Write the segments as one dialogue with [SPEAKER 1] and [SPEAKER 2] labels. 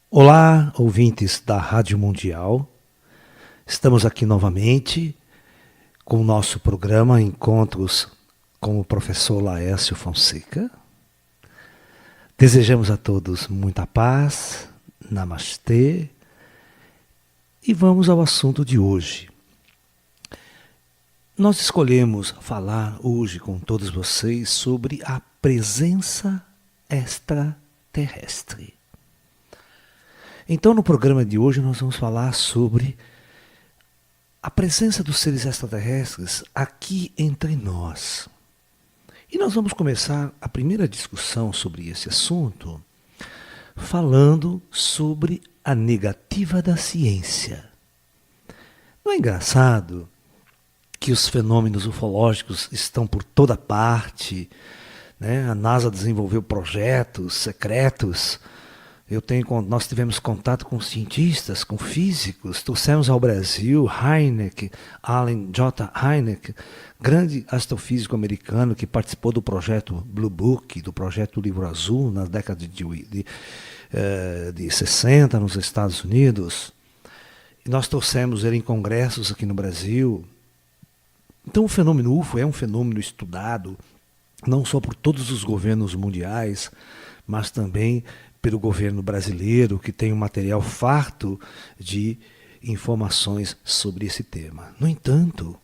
[SPEAKER 1] Olá, ouvintes da Rádio Mundial. Estamos aqui novamente com o nosso programa Encontros com o professor Laércio Fonseca. Desejamos a todos muita paz, namastê, e vamos ao assunto de hoje. Nós escolhemos falar hoje com todos vocês sobre a presença extraterrestre. Então, no programa de hoje, nós vamos falar sobre a presença dos seres extraterrestres aqui entre nós. E nós vamos começar a primeira discussão sobre esse assunto falando sobre a negativa da ciência. Não é engraçado que os fenômenos ufológicos estão por toda parte, né? A NASA desenvolveu projetos secretos. Nós tivemos contato com cientistas, com físicos, trouxemos ao Brasil Hynek, Allen J. Hynek, grande astrofísico americano que participou do projeto Blue Book, do projeto Livro Azul, na década de 60 nos Estados Unidos. E nós trouxemos ele em congressos aqui no Brasil. Então o fenômeno UFO é um fenômeno estudado, não só por todos os governos mundiais, mas também pelo governo brasileiro, que tem um material farto de informações sobre esse tema. No entanto,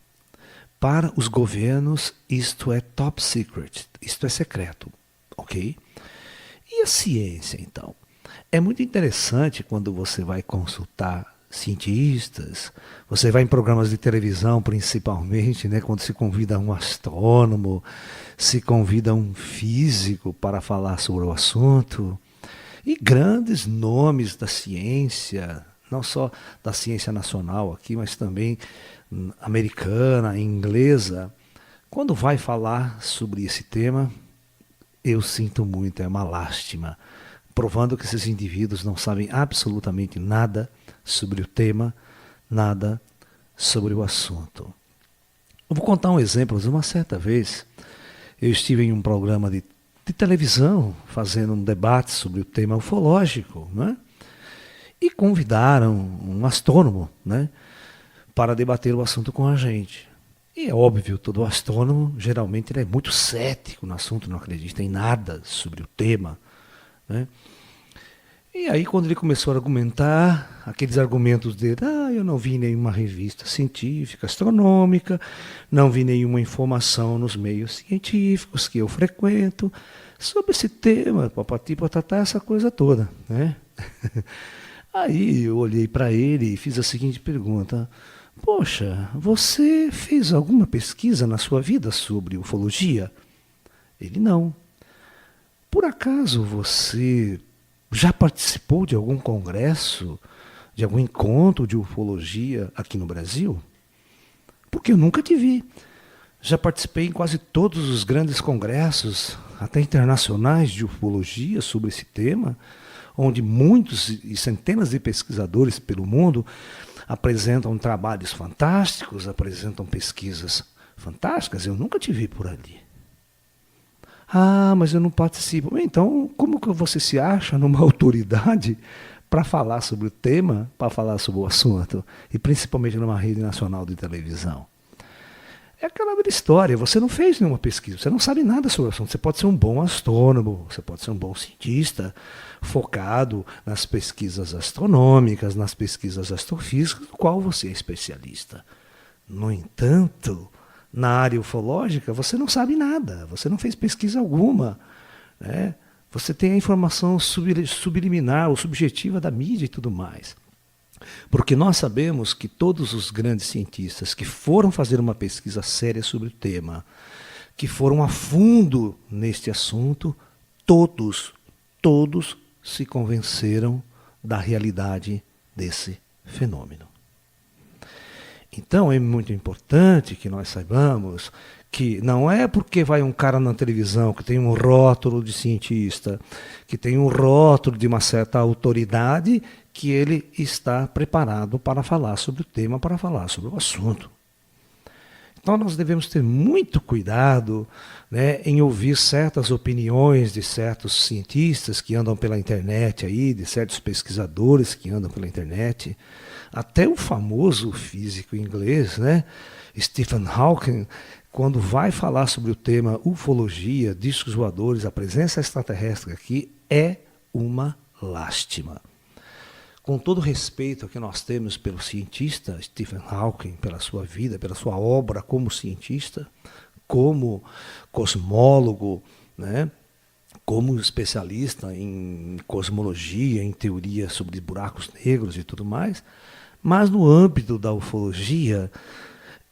[SPEAKER 1] para os governos, isto é top secret, isto é secreto, ok? E a ciência, então? É muito interessante quando você vai consultar cientistas, você vai em programas de televisão principalmente, né, quando se convida um astrônomo, se convida um físico para falar sobre o assunto. E grandes nomes da ciência, não só da ciência nacional aqui, mas também americana, inglesa. Quando vai falar sobre esse tema, eu sinto muito, é uma lástima, provando que esses indivíduos não sabem absolutamente nada sobre o tema, nada sobre o assunto. Eu vou contar um exemplo. Uma certa vez, eu estive em um programa de televisão, fazendo um debate sobre o tema ufológico, né? E convidaram um astrônomo, né, para debater o assunto com a gente. E é óbvio, todo astrônomo, geralmente, ele é muito cético no assunto, não acredita em nada sobre o tema, né? E aí, quando ele começou a argumentar, aqueles argumentos dele, eu não vi nenhuma revista científica, astronômica, não vi nenhuma informação nos meios científicos que eu frequento sobre esse tema, papati, patatá, essa coisa toda, né? Aí eu olhei para ele e fiz a seguinte pergunta: poxa, você fez alguma pesquisa na sua vida sobre ufologia? Ele não. Por acaso você já participou de algum congresso, de algum encontro de ufologia aqui no Brasil? Porque eu nunca te vi. Já participei em quase todos os grandes congressos, até internacionais, de ufologia sobre esse tema, onde muitos e centenas de pesquisadores pelo mundo apresentam trabalhos fantásticos, apresentam pesquisas fantásticas. Eu nunca te vi por ali. Mas eu não participo. Então, como que você se acha numa autoridade para falar sobre o tema, para falar sobre o assunto, e principalmente numa rede nacional de televisão? É aquela velha história, você não fez nenhuma pesquisa, você não sabe nada sobre o assunto. Você pode ser um bom astrônomo, você pode ser um bom cientista, focado nas pesquisas astronômicas, nas pesquisas astrofísicas, no qual você é especialista. No entanto, na área ufológica, você não sabe nada, você não fez pesquisa alguma, né? Você tem a informação subliminar ou subjetiva da mídia e tudo mais. Porque nós sabemos que todos os grandes cientistas que foram fazer uma pesquisa séria sobre o tema, que foram a fundo neste assunto, todos se convenceram da realidade desse fenômeno. Então é muito importante que nós saibamos que não é porque vai um cara na televisão que tem um rótulo de cientista, que tem um rótulo de uma certa autoridade, que ele está preparado para falar sobre o tema, para falar sobre o assunto. Então nós devemos ter muito cuidado, né, em ouvir certas opiniões de certos cientistas que andam pela internet aí, de certos pesquisadores que andam pela internet, até o famoso físico inglês, né, Stephen Hawking, quando vai falar sobre o tema ufologia, discos voadores, a presença extraterrestre aqui, é uma lástima. Com todo o respeito que nós temos pelo cientista Stephen Hawking, pela sua vida, pela sua obra como cientista, como cosmólogo, né, como especialista em cosmologia, em teoria sobre buracos negros e tudo mais, mas no âmbito da ufologia,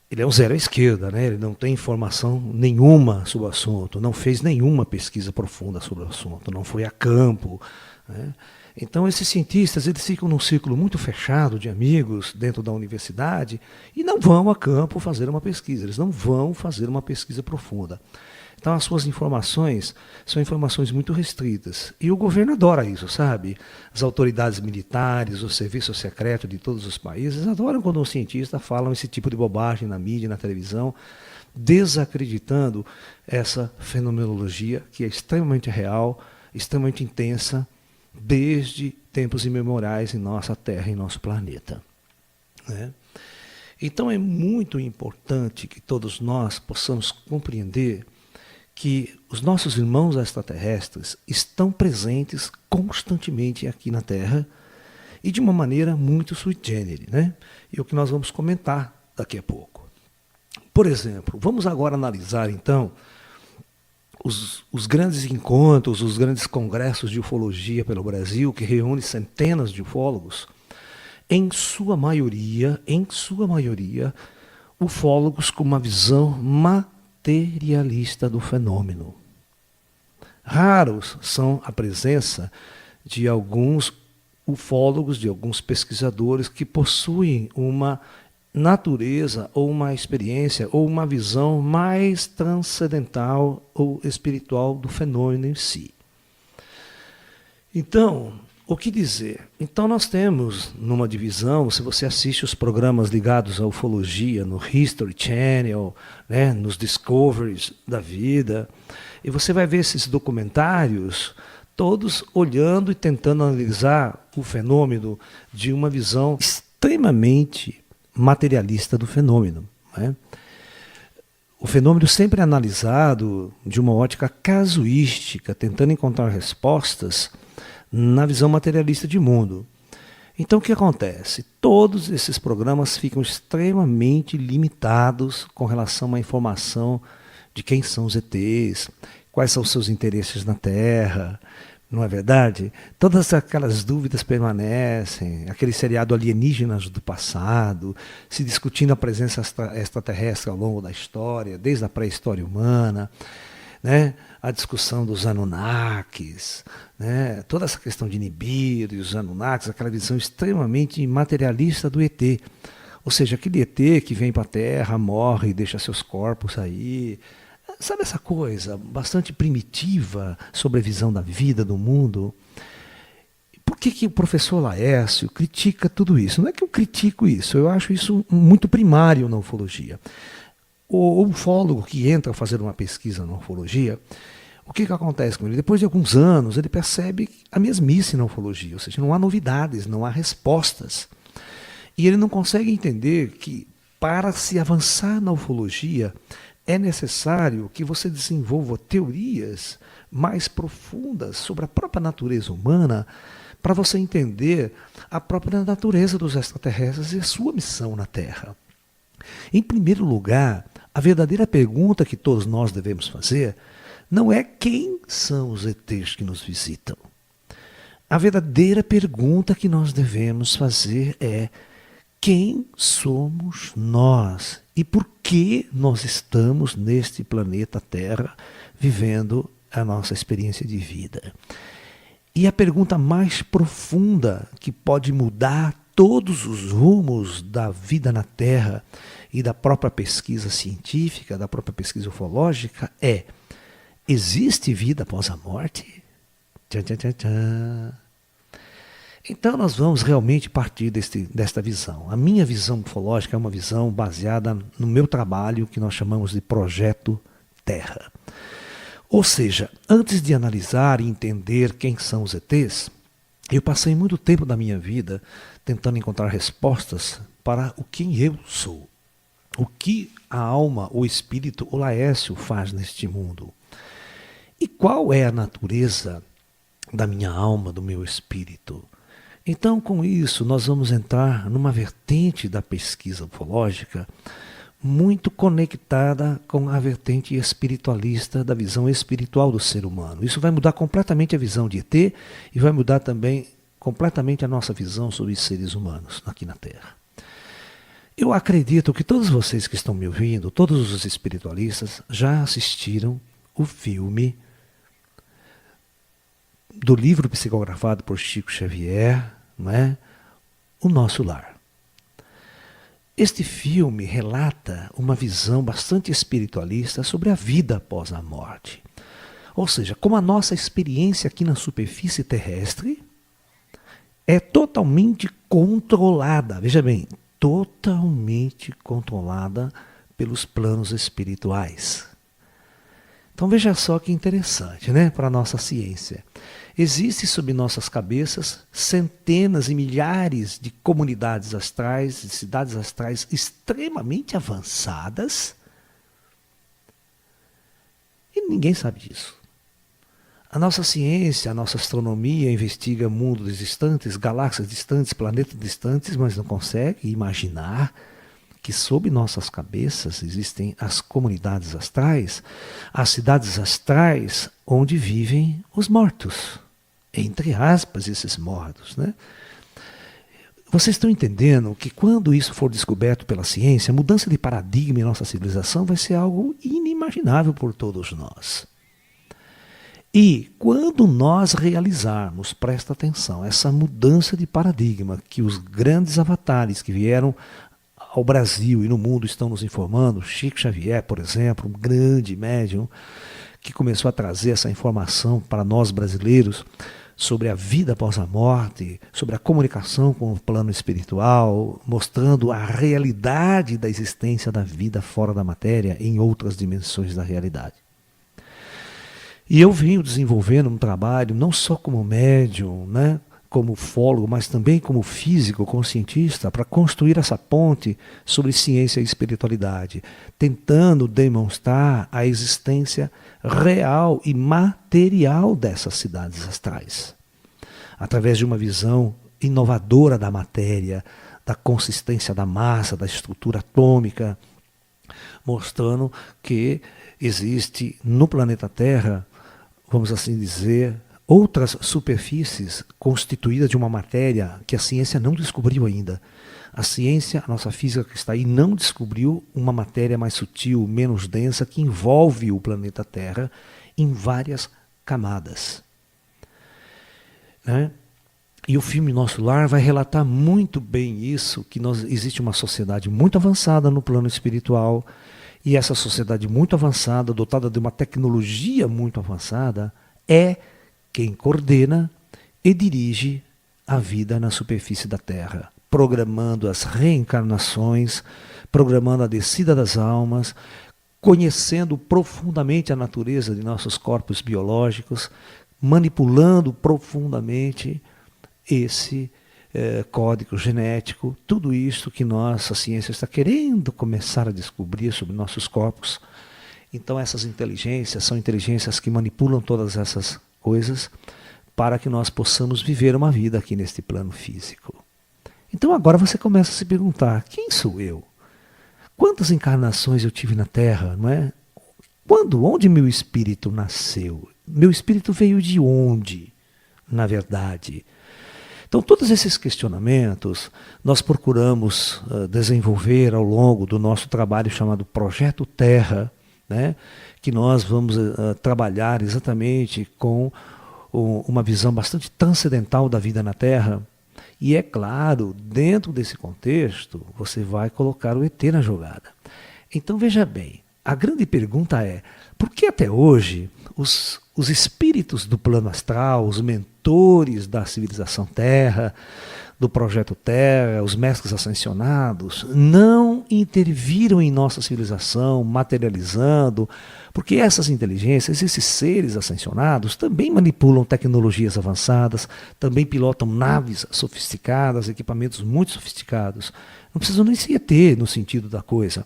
[SPEAKER 1] ele é um zero à esquerda, né? Ele não tem informação nenhuma sobre o assunto, não fez nenhuma pesquisa profunda sobre o assunto, não foi a campo, né? Então esses cientistas, eles ficam num círculo muito fechado de amigos dentro da universidade e não vão a campo fazer uma pesquisa, eles não vão fazer uma pesquisa profunda. Então as suas informações são informações muito restritas. E o governo adora isso, sabe? As autoridades militares, o serviço secreto de todos os países adoram quando os cientistas falam esse tipo de bobagem na mídia, na televisão, desacreditando essa fenomenologia que é extremamente real, extremamente intensa, desde tempos imemoriais em nossa Terra, em nosso planeta, né? Então é muito importante que todos nós possamos compreender que os nossos irmãos extraterrestres estão presentes constantemente aqui na Terra e de uma maneira muito sui generis, né? E o que nós vamos comentar daqui a pouco. Por exemplo, vamos agora analisar então os grandes encontros, os grandes congressos de ufologia pelo Brasil, que reúne centenas de ufólogos, em sua maioria, ufólogos com uma visão materialista do fenômeno. Raros são a presença de alguns ufólogos, de alguns pesquisadores que possuem uma natureza ou uma experiência ou uma visão mais transcendental ou espiritual do fenômeno em si. Então, o que dizer? Então nós temos numa divisão, se você assiste os programas ligados à ufologia no History Channel, né, nos Discoveries da vida, e você vai ver esses documentários todos olhando e tentando analisar o fenômeno de uma visão extremamente materialista do fenômeno, né? O fenômeno sempre é analisado de uma ótica casuística, tentando encontrar respostas na visão materialista de mundo. Então o que acontece? Todos esses programas ficam extremamente limitados com relação à informação de quem são os ETs, quais são os seus interesses na Terra. Não é verdade? Todas aquelas dúvidas permanecem, aquele seriado Alienígenas do passado, se discutindo a presença extraterrestre ao longo da história, desde a pré-história humana, né? A discussão dos Anunnakis, né? Toda essa questão de Nibiru e os Anunnakis, aquela visão extremamente materialista do ET. Ou seja, aquele ET que vem para a Terra, morre e deixa seus corpos aí. Sabe essa coisa bastante primitiva sobre a visão da vida, do mundo? Por que o professor Laércio critica tudo isso? Não é que eu critico isso, eu acho isso muito primário na ufologia. O ufólogo que entra a fazer uma pesquisa na ufologia, o que acontece com ele? Depois de alguns anos, ele percebe a mesmice na ufologia, ou seja, não há novidades, não há respostas. E ele não consegue entender que, para se avançar na ufologia, é necessário que você desenvolva teorias mais profundas sobre a própria natureza humana para você entender a própria natureza dos extraterrestres e a sua missão na Terra. Em primeiro lugar, a verdadeira pergunta que todos nós devemos fazer não é quem são os ETs que nos visitam. A verdadeira pergunta que nós devemos fazer é: quem somos nós? E por que nós estamos neste planeta Terra vivendo a nossa experiência de vida? E a pergunta mais profunda que pode mudar todos os rumos da vida na Terra e da própria pesquisa científica, da própria pesquisa ufológica é: existe vida após a morte? Tchan, tchan, tchan, tchan. Então nós vamos realmente partir desta visão. A minha visão ufológica é uma visão baseada no meu trabalho que nós chamamos de Projeto Terra. Ou seja, antes de analisar e entender quem são os ETs, eu passei muito tempo da minha vida tentando encontrar respostas para o quem eu sou. O que a alma, o espírito, o Laércio faz neste mundo. E qual é a natureza da minha alma, do meu espírito? Então, com isso, nós vamos entrar numa vertente da pesquisa ufológica muito conectada com a vertente espiritualista, da visão espiritual do ser humano. Isso vai mudar completamente a visão de ET e vai mudar também completamente a nossa visão sobre os seres humanos aqui na Terra. Eu acredito que todos vocês que estão me ouvindo, todos os espiritualistas, já assistiram o filme do livro psicografado por Chico Xavier, não é? O Nosso Lar. Este filme relata uma visão bastante espiritualista sobre a vida após a morte. Ou seja, como a nossa experiência aqui na superfície terrestre é totalmente controlada, veja bem, totalmente controlada pelos planos espirituais. Então veja só que interessante, né, para a nossa ciência. Existem sob nossas cabeças centenas e milhares de comunidades astrais, de cidades astrais extremamente avançadas e ninguém sabe disso. A nossa ciência, a nossa astronomia investiga mundos distantes, galáxias distantes, planetas distantes, mas não consegue imaginar que sob nossas cabeças existem as comunidades astrais, as cidades astrais onde vivem os mortos. Entre aspas, esses mortos, né? Vocês estão entendendo que quando isso for descoberto pela ciência, a mudança de paradigma em nossa civilização vai ser algo inimaginável por todos nós. E quando nós realizarmos, presta atenção, essa mudança de paradigma que os grandes avatares que vieram ao Brasil e no mundo estão nos informando, Chico Xavier, por exemplo, um grande médium que começou a trazer essa informação para nós brasileiros sobre a vida após a morte, sobre a comunicação com o plano espiritual, mostrando a realidade da existência da vida fora da matéria em outras dimensões da realidade. E eu venho desenvolvendo um trabalho não só como médium, né, como ufólogo, mas também como físico, como cientista, para construir essa ponte sobre ciência e espiritualidade, tentando demonstrar a existência real e material dessas cidades astrais, através de uma visão inovadora da matéria, da consistência da massa, da estrutura atômica, mostrando que existe no planeta Terra, vamos assim dizer, outras superfícies constituídas de uma matéria que a ciência não descobriu ainda. A ciência, a nossa física que está aí, não descobriu uma matéria mais sutil, menos densa, que envolve o planeta Terra em várias camadas. Né? E o filme Nosso Lar vai relatar muito bem isso, que existe uma sociedade muito avançada no plano espiritual, e essa sociedade muito avançada, dotada de uma tecnologia muito avançada, é quem coordena e dirige a vida na superfície da Terra, programando as reencarnações, programando a descida das almas, conhecendo profundamente a natureza de nossos corpos biológicos, manipulando profundamente esse código genético, tudo isso que a ciência está querendo começar a descobrir sobre nossos corpos. Então essas inteligências são inteligências que manipulam todas essas coisas para que nós possamos viver uma vida aqui neste plano físico. Então agora você começa a se perguntar, quem sou eu? Quantas encarnações eu tive na Terra, não é? Onde meu espírito nasceu? Meu espírito veio de onde, na verdade? Então todos esses questionamentos nós procuramos desenvolver ao longo do nosso trabalho chamado Projeto Terra, né? Que nós vamos trabalhar exatamente com uma visão bastante transcendental da vida na Terra. E é claro, dentro desse contexto, você vai colocar o ET na jogada. Então veja bem, a grande pergunta é, por que até hoje os os espíritos do plano astral, os mentores da civilização Terra, do projeto Terra, os mestres ascensionados, não interviram em nossa civilização, materializando, porque essas inteligências, esses seres ascensionados, também manipulam tecnologias avançadas, também pilotam naves sofisticadas, equipamentos muito sofisticados. Não precisam nem ser ET no sentido da coisa.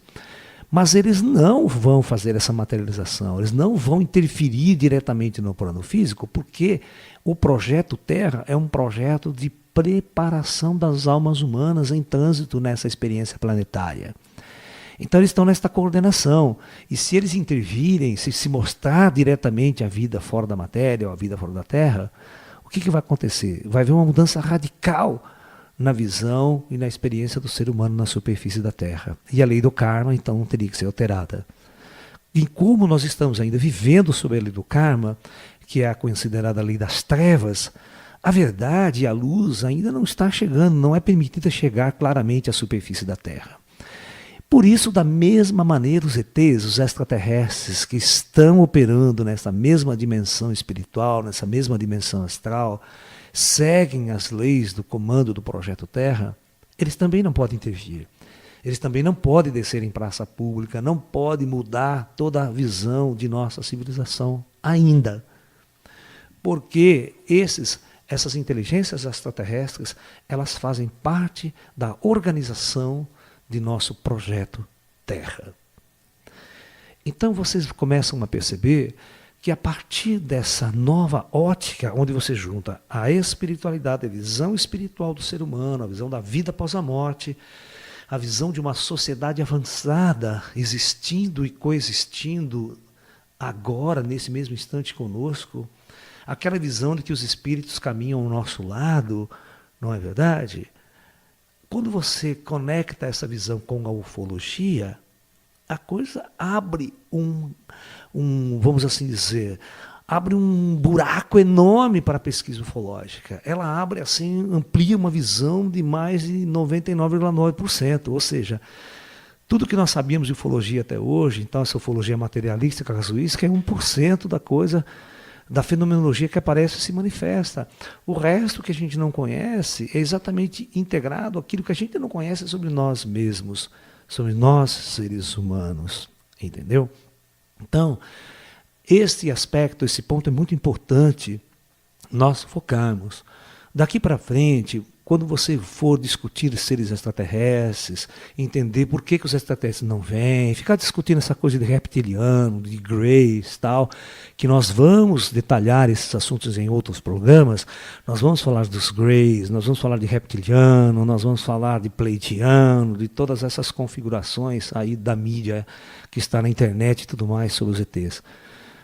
[SPEAKER 1] Mas eles não vão fazer essa materialização, eles não vão interferir diretamente no plano físico, porque o projeto Terra é um projeto de preparação das almas humanas em trânsito nessa experiência planetária. Então eles estão nesta coordenação, e se eles intervirem, se mostrar diretamente a vida fora da matéria ou a vida fora da Terra, o que vai acontecer? Vai haver uma mudança radical na visão e na experiência do ser humano na superfície da Terra. E a lei do karma, então, teria que ser alterada. E como nós estamos ainda vivendo sob a lei do karma, que é a considerada lei das trevas, a verdade e a luz ainda não está chegando, não é permitida chegar claramente à superfície da Terra. Por isso, da mesma maneira, os ETs, os extraterrestres que estão operando nessa mesma dimensão espiritual, nessa mesma dimensão astral, seguem as leis do comando do Projeto Terra, eles também não podem intervir. Eles também não podem descer em praça pública, não podem mudar toda a visão de nossa civilização ainda. Porque essas inteligências extraterrestres, elas fazem parte da organização de nosso Projeto Terra. Então vocês começam a perceber que a partir dessa nova ótica, onde você junta a espiritualidade, a visão espiritual do ser humano, a visão da vida após a morte, a visão de uma sociedade avançada, existindo e coexistindo agora, nesse mesmo instante conosco, aquela visão de que os espíritos caminham ao nosso lado, não é verdade? Quando você conecta essa visão com a ufologia, a coisa abre vamos assim dizer, abre um buraco enorme para a pesquisa ufológica. Ela abre assim, amplia uma visão de mais de 99,9%, ou seja, tudo que nós sabíamos de ufologia até hoje, então essa ufologia materialística, casuística, é 1% da coisa, da fenomenologia que aparece e se manifesta. O resto que a gente não conhece é exatamente integrado àquilo que a gente não conhece sobre nós mesmos, sobre nós, seres humanos. Entendeu? Então, este aspecto, esse ponto é muito importante nós focarmos. Daqui para frente, quando você for discutir seres extraterrestres, entender por que os extraterrestres não vêm, ficar discutindo essa coisa de reptiliano, de greys, tal, que nós vamos detalhar esses assuntos em outros programas, nós vamos falar dos greys, nós vamos falar de reptiliano, nós vamos falar de pleiadiano, de todas essas configurações aí da mídia que está na internet e tudo mais sobre os ETs.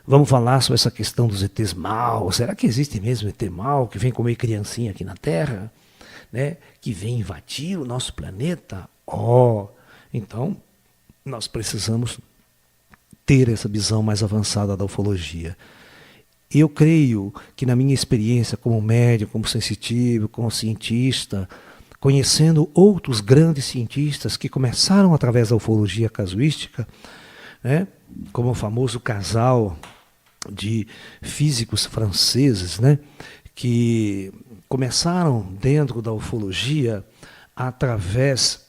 [SPEAKER 1] Vamos falar sobre essa questão dos ETs mal. Será que existe mesmo ET mal que vem comer criancinha aqui na Terra? Né, que vem invadir o nosso planeta? Então nós precisamos ter essa visão mais avançada da ufologia. Eu creio que na minha experiência como médium, como sensitivo, como cientista, conhecendo outros grandes cientistas que começaram através da ufologia casuística, né, como o famoso casal de físicos franceses, né, que começaram dentro da ufologia através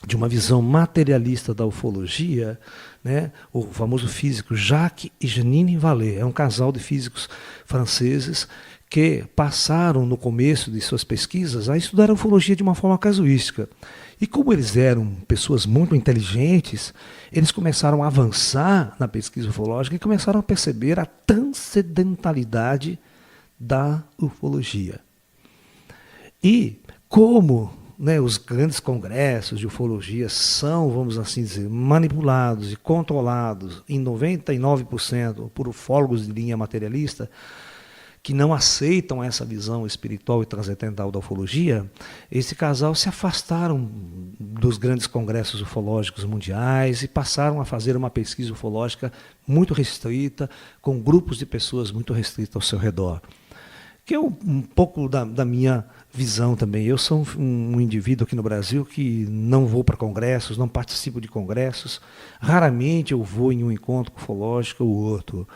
[SPEAKER 1] de uma visão materialista da ufologia, né? O famoso físico Jacques e Janine Vallée. É um casal de físicos franceses que passaram no começo de suas pesquisas a estudar a ufologia de uma forma casuística. E como eles eram pessoas muito inteligentes, eles começaram a avançar na pesquisa ufológica e começaram a perceber a transcendentalidade da ufologia. E como, né, os grandes congressos de ufologia são, vamos assim dizer, manipulados e controlados em 99% por ufólogos de linha materialista, que não aceitam essa visão espiritual e transcendental da ufologia, esse casal se afastaram dos grandes congressos ufológicos mundiais e passaram a fazer uma pesquisa ufológica muito restrita, com grupos de pessoas muito restritas ao seu redor. Que é um pouco da minha visão também. Eu sou um indivíduo aqui no Brasil que não vou para congressos, não participo de congressos. Raramente eu vou em um encontro ufológico ou outro.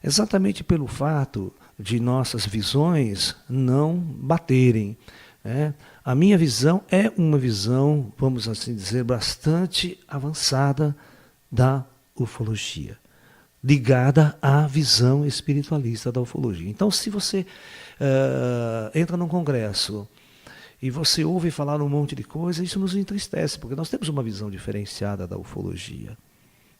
[SPEAKER 1] exatamente pelo fato de nossas visões não baterem, né? A minha visão é uma visão, vamos assim dizer, bastante avançada da ufologia, ligada à visão espiritualista da ufologia. Então, se você entra num congresso e você ouve falar um monte de coisa, isso nos entristece, porque nós temos uma visão diferenciada da ufologia,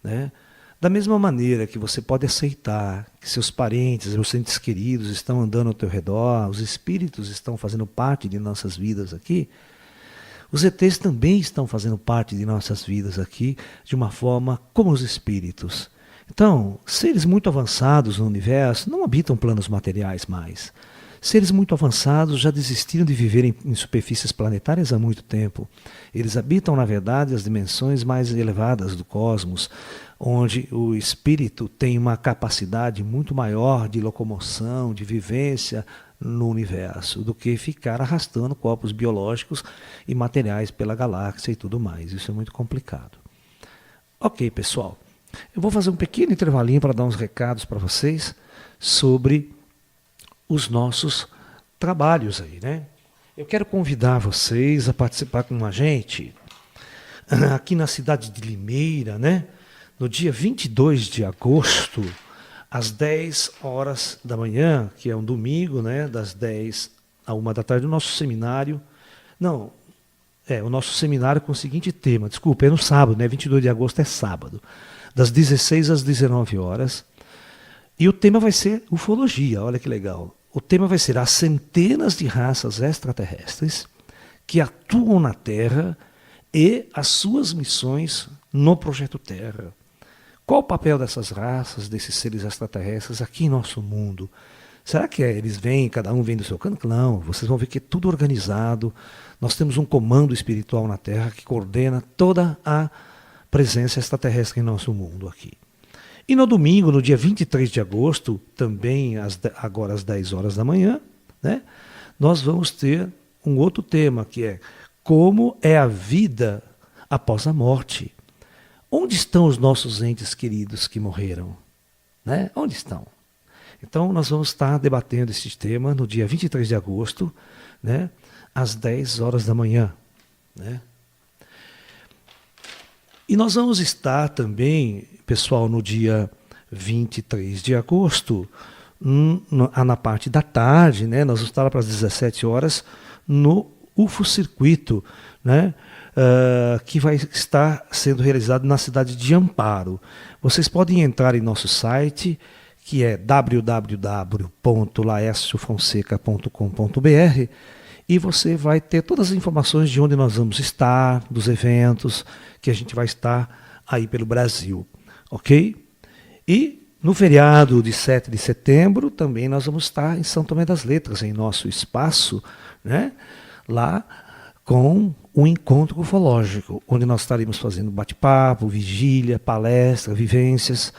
[SPEAKER 1] né? Da mesma maneira que você pode aceitar que seus parentes, seus entes queridos estão andando ao teu redor, os espíritos estão fazendo parte de nossas vidas aqui, os ETs também estão fazendo parte de nossas vidas aqui, de uma forma como os espíritos. Então, seres muito avançados no universo não habitam planos materiais mais. Seres muito avançados já desistiram de viver em superfícies planetárias há muito tempo. Eles habitam, na verdade, as dimensões mais elevadas do cosmos, onde o espírito tem uma capacidade muito maior de locomoção, de vivência no universo, do que ficar arrastando corpos biológicos e materiais pela galáxia e tudo mais. Isso é muito complicado. Ok, pessoal. Eu vou fazer um pequeno intervalinho para dar uns recados para vocês sobre os nossos trabalhos aí, né? Eu quero convidar vocês a participar com a gente aqui na cidade de Limeira, né? No dia 22 de agosto, às 10 horas da manhã, que é um domingo, né? Das 10 a 1 da tarde, o nosso seminário. Não, o nosso seminário com o seguinte tema, desculpa, é no sábado, né? 22 de agosto é sábado, das 16 às 19 horas. E o tema vai ser ufologia, olha que legal. O tema vai ser as centenas de raças extraterrestres que atuam na Terra e as suas missões no Projeto Terra. Qual o papel dessas raças, desses seres extraterrestres aqui em nosso mundo? Será que eles vêm, cada um vem do seu canto? Não, vocês vão ver que é tudo organizado. Nós temos um comando espiritual na Terra que coordena toda a presença extraterrestre em nosso mundo aqui. E no domingo, no dia 23 de agosto, também agora às 10 horas da manhã, né, nós vamos ter um outro tema, que é como é a vida após a morte. Onde estão os nossos entes queridos que morreram? Né? Onde estão? Então, nós vamos estar debatendo esse tema no dia 23 de agosto, né, às 10 horas da manhã. Né? E nós vamos estar também, pessoal, no dia 23 de agosto, na parte da tarde, né, nós vamos estar lá para as 17 horas, no UFO Circuito, né, que vai estar sendo realizado na cidade de Amparo. Vocês podem entrar em nosso site, que é www.laestiofonseca.com.br, e você vai ter todas as informações de onde nós vamos estar, dos eventos que a gente vai estar aí pelo Brasil, ok? E no feriado de 7 de setembro também nós vamos estar em São Tomé das Letras, em nosso espaço, né? Lá com um encontro ufológico, onde nós estaremos fazendo bate-papo, vigília, palestra, vivências,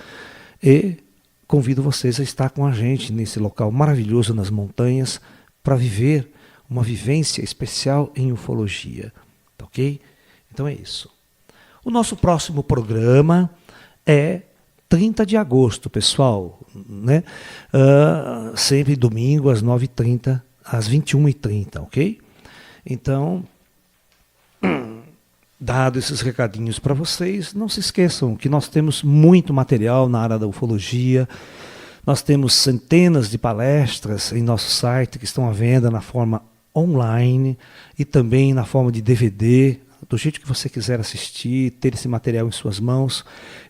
[SPEAKER 1] e convido vocês a estar com a gente nesse local maravilhoso nas montanhas para viver uma vivência especial em ufologia, tá ok? Então é isso. O nosso próximo programa é 30 de agosto, pessoal, né? Sempre domingo às 9h30, às 21h30, ok? Então, dado esses recadinhos para vocês, não se esqueçam que nós temos muito material na área da ufologia. Nós temos centenas de palestras em nosso site que estão à venda na forma online e também na forma de DVD, do jeito que você quiser assistir, ter esse material em suas mãos.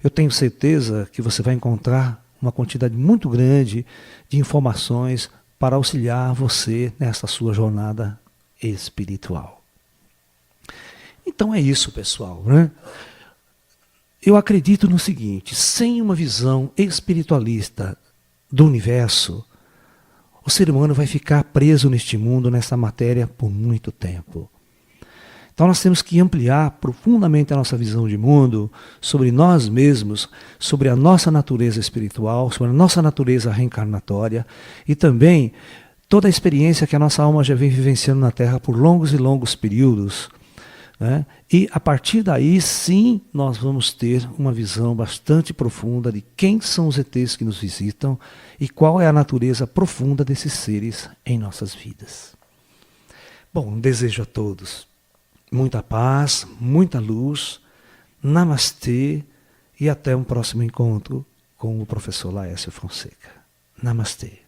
[SPEAKER 1] Eu tenho certeza que você vai encontrar uma quantidade muito grande de informações para auxiliar você nessa sua jornada espiritual. Então é isso, pessoal, né? Eu acredito no seguinte: sem uma visão espiritualista do universo, o ser humano vai ficar preso neste mundo, nessa matéria, por muito tempo. Então nós temos que ampliar profundamente a nossa visão de mundo sobre nós mesmos, sobre a nossa natureza espiritual, sobre a nossa natureza reencarnatória e também toda a experiência que a nossa alma já vem vivenciando na Terra por longos e longos períodos, né? E a partir daí, sim, nós vamos ter uma visão bastante profunda de quem são os ETs que nos visitam e qual é a natureza profunda desses seres em nossas vidas. Bom, desejo a todos muita paz, muita luz, namastê e até um próximo encontro com o professor Laércio Fonseca. Namastê.